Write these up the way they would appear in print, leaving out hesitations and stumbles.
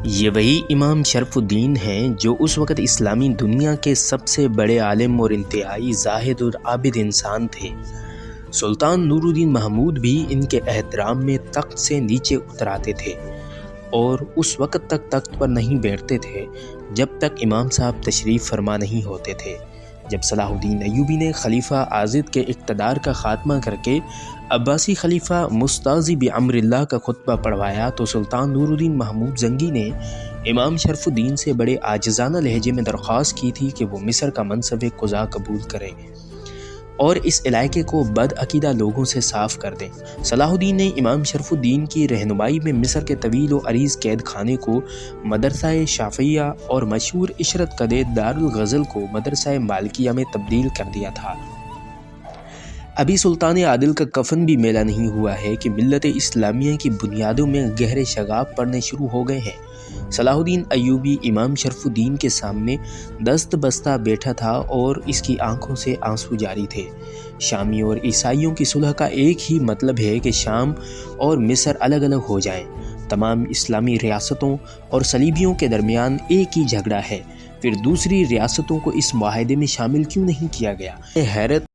یہ وہی امام شرف الدین ہیں جو اس وقت اسلامی دنیا کے سب سے بڑے عالم اور انتہائی زاہد اور عابد انسان تھے۔ سلطان نور الدین محمود بھی ان کے احترام میں تخت سے نیچے اتر آتے تھے اور اس وقت تک تخت پر نہیں بیٹھتے تھے جب تک امام صاحب تشریف فرما نہیں ہوتے تھے۔ جب صلاح الدین ایوبی نے خلیفہ عاضد کے اقتدار کا خاتمہ کر کے عباسی خلیفہ مستعصی بامر اللہ کا خطبہ پڑھوایا تو سلطان نور الدین محمود زنگی نے امام شرف الدین سے بڑے عاجزانہ لہجے میں درخواست کی تھی کہ وہ مصر کا منصب قضا قبول کریں اور اس علاقے کو بد عقیدہ لوگوں سے صاف کر دیں۔ صلاح الدین نے امام شرف الدین کی رہنمائی میں مصر کے طویل و عریض قید خانے کو مدرسہ شافعیہ اور مشہور عشرت قدے دارالغزل کو مدرسہ مالکیہ میں تبدیل کر دیا تھا۔ ابھی سلطان عادل کا کفن بھی میلا نہیں ہوا ہے کہ ملت اسلامیہ کی بنیادوں میں گہرے شگاف پڑنے شروع ہو گئے ہیں۔ صلاح الدین ایوبی امام شرف الدین کے سامنے دست بستہ بیٹھا تھا اور اس کی آنکھوں سے آنسو جاری تھے۔ شامی اور عیسائیوں کی صلح کا ایک ہی مطلب ہے کہ شام اور مصر الگ الگ ہو جائیں۔ تمام اسلامی ریاستوں اور صلیبیوں کے درمیان ایک ہی جھگڑا ہے، پھر دوسری ریاستوں کو اس معاہدے میں شامل کیوں نہیں کیا گیا؟ حیرت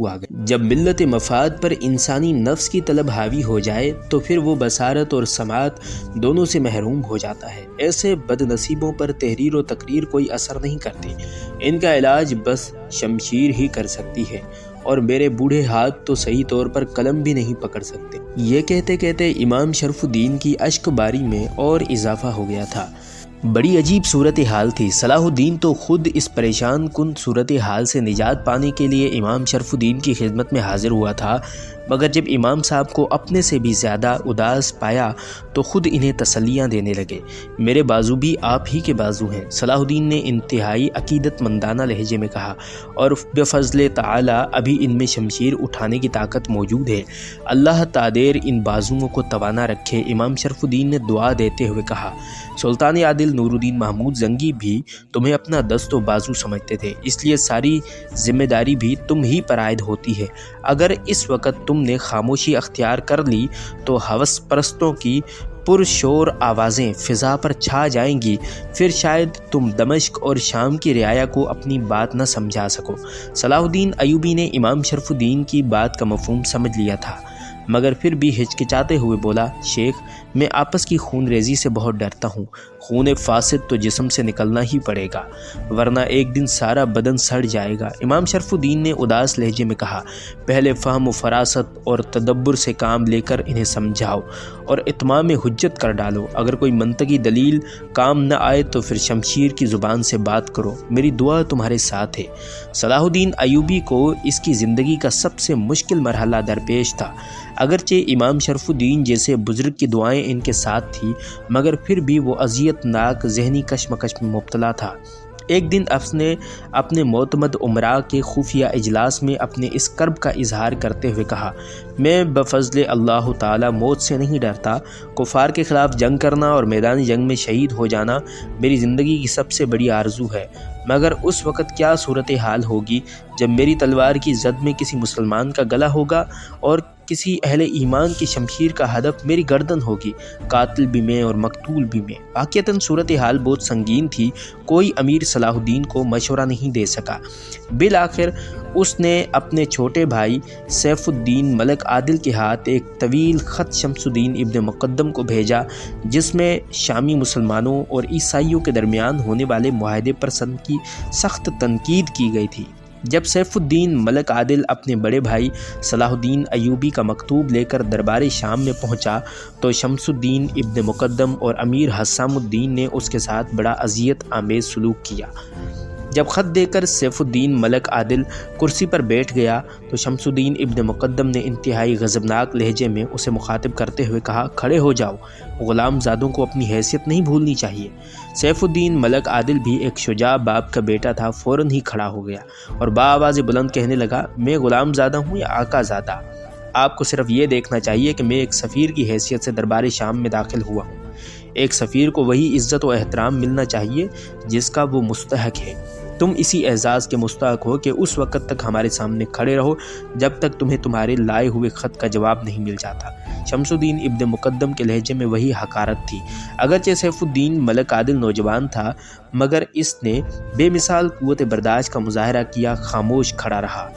آ گئے۔ جب ملت مفاد پر انسانی نفس کی طلب حاوی ہو جائے تو پھر وہ بصارت اور سماعت دونوں سے محروم ہو جاتا ہے۔ ایسے بد نصیبوں پر تحریر و تقریر کوئی اثر نہیں کرتی، ان کا علاج بس شمشیر ہی کر سکتی ہے، اور میرے بوڑھے ہاتھ تو صحیح طور پر قلم بھی نہیں پکڑ سکتے۔ یہ کہتے کہتے امام شرف الدین کی اشک باری میں اور اضافہ ہو گیا تھا۔ بڑی عجیب صورتحال تھی۔ صلاح الدین تو خود اس پریشان کن صورتحال سے نجات پانے کے لیے امام شرف الدین کی خدمت میں حاضر ہوا تھا، مگر جب امام صاحب کو اپنے سے بھی زیادہ اداس پایا تو خود انہیں تسلیاں دینے لگے۔ میرے بازو بھی آپ ہی کے بازو ہیں، صلاح الدین نے انتہائی عقیدت مندانہ لہجے میں کہا، اور بفضل تعالی ابھی ان میں شمشیر اٹھانے کی طاقت موجود ہے۔ اللہ تعالی ان بازوؤں کو توانا رکھے۔ امام شرف الدین نے دعا دیتے ہوئے کہا، سلطان عادل نور الدین محمود زنگی بھی تمہیں اپنا دست و بازو سمجھتے تھے، اس لیے ساری ذمہ داری بھی تم ہی پر عائد ہوتی ہے۔ اگر اس وقت تم نے خاموشی اختیار کر لی تو ہوس پرستوں کی پرشور آوازیں فضا پر چھا جائیں گی، پھر شاید تم دمشق اور شام کی رعایا کو اپنی بات نہ سمجھا سکو۔ صلاح الدین ایوبی نے امام شرف الدین کی بات کا مفہوم سمجھ لیا تھا، مگر پھر بھی ہچکچاتے ہوئے بولا، شیخ میں آپس کی خون ریزی سے بہت ڈرتا ہوں۔ خون فاسد تو جسم سے نکلنا ہی پڑے گا، ورنہ ایک دن سارا بدن سڑ جائے گا۔ امام شرف الدین نے اداس لہجے میں کہا، پہلے فہم و فراست اور تدبر سے کام لے کر انہیں سمجھاؤ اور اتمام حجت کر ڈالو۔ اگر کوئی منطقی دلیل کام نہ آئے تو پھر شمشیر کی زبان سے بات کرو، میری دعا تمہارے ساتھ ہے۔ صلاح الدین ایوبی کو اس کی زندگی کا سب سے مشکل مرحلہ درپیش تھا۔ اگرچہ امام شرف الدین جیسے بزرگ کی دعائیں ان کے ساتھ تھیں، مگر پھر بھی وہ اذیت ناک ذہنی کشمکش میں مبتلا تھا۔ ایک دن اس نے اپنے معتمد امراء کے خفیہ اجلاس میں اپنے اس کرب کا اظہار کرتے ہوئے کہا، میں بفضل اللہ تعالی موت سے نہیں ڈرتا۔ کفار کے خلاف جنگ کرنا اور میدان جنگ میں شہید ہو جانا میری زندگی کی سب سے بڑی آرزو ہے، مگر اس وقت کیا صورتحال ہوگی جب میری تلوار کی زد میں کسی مسلمان کا گلا ہوگا اور کسی اہل ایمان کی شمشیر کا ہدف میری گردن ہوگی، قاتل بھی میں اور مقتول بھی میں۔ واقعتاً صورتحال بہت سنگین تھی، کوئی امیر صلاح الدین کو مشورہ نہیں دے سکا۔ بالآخر اس نے اپنے چھوٹے بھائی سیف الدین ملک عادل کے ہاتھ ایک طویل خط شمس الدین ابن مقدم کو بھیجا، جس میں شامی مسلمانوں اور عیسائیوں کے درمیان ہونے والے معاہدے پر کی سخت تنقید کی گئی تھی۔ جب سیف الدین ملک عادل اپنے بڑے بھائی صلاح الدین ایوبی کا مکتوب لے کر دربار شام میں پہنچا تو شمس الدین ابن مقدم اور امیر حسام الدین نے اس کے ساتھ بڑا اذیت آمیز سلوک کیا۔ جب خط دے کر سیف الدین ملک عادل کرسی پر بیٹھ گیا تو شمس الدین ابن مقدم نے انتہائی غضبناک لہجے میں اسے مخاطب کرتے ہوئے کہا، کھڑے ہو جاؤ، غلام زادوں کو اپنی حیثیت نہیں بھولنی چاہیے۔ سیف الدین ملک عادل بھی ایک شجاع باپ کا بیٹا تھا، فوراً ہی کھڑا ہو گیا اور بآواز بلند کہنے لگا، میں غلام زادہ ہوں یا آقا زادہ؟ آپ کو صرف یہ دیکھنا چاہیے کہ میں ایک سفیر کی حیثیت سے دربار شام میں داخل ہوا ہوں۔ ایک سفیر کو وہی عزت و احترام ملنا چاہیے جس کا وہ مستحق ہے۔ تم اسی اعزاز کے مستحق ہو کہ اس وقت تک ہمارے سامنے کھڑے رہو جب تک تمہیں تمہارے لائے ہوئے خط کا جواب نہیں مل جاتا۔ شمس الدین ابن مقدم کے لہجے میں وہی حقارت تھی۔ اگرچہ سیف الدین ملک عادل نوجوان تھا مگر اس نے بے مثال قوت برداشت کا مظاہرہ کیا، خاموش کھڑا رہا۔